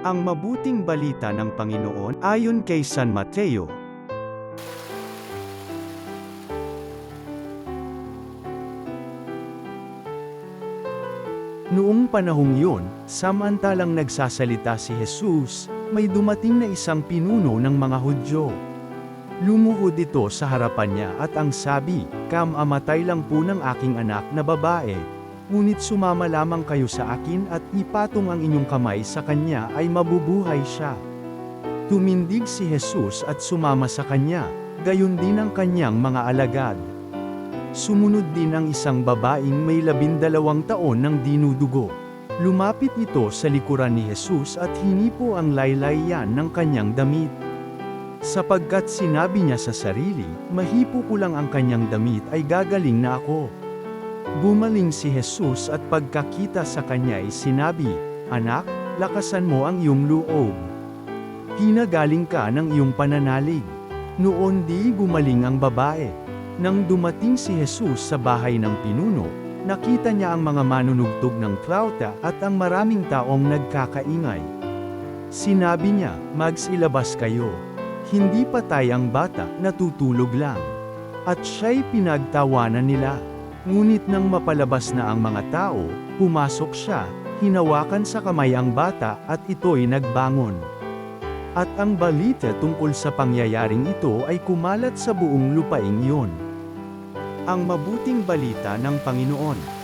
Ang mabuting balita ng Panginoon ayon kay San Mateo. Noong panahong yun, samantalang nagsasalita si Jesus, may dumating na isang pinuno ng mga Hudyo. Lumuhod ito sa harapan niya at ang sabi, "Kamamatay lang po ng aking anak na babae, ngunit sumama lamang kayo sa akin at ipatong ang inyong kamay sa kanya ay mabubuhay siya." Tumindig si Jesus at sumama sa kanya, gayon din ang kanyang mga alagad. Sumunod din ang isang babaeng may 12 taon ng dinudugo. Lumapit ito sa likuran ni Jesus at hinipo ang laylayan ng kanyang damit. Sapagkat sinabi niya sa sarili, "Mahipo ko lang ang kanyang damit ay gagaling na ako." Gumaling si Jesus at pagkakita sa kanya ay sinabi, "Anak, lakasan mo ang iyong loob. Pinagaling ka ng iyong pananalig." Noon di gumaling ang babae. Nang dumating si Jesus sa bahay ng pinuno, nakita niya ang mga manunugtog ng flauta at ang maraming taong nagkakaingay. Sinabi niya, "Magsilabas kayo. Hindi patay ang bata, natutulog lang." At siya'y pinagtawanan nila. Ngunit nang mapalabas na ang mga tao, pumasok siya, hinawakan sa kamay ang bata at ito'y nagbangon. At ang balita tungkol sa pangyayaring ito ay kumalat sa buong lupaing iyon. Ang mabuting balita ng Panginoon.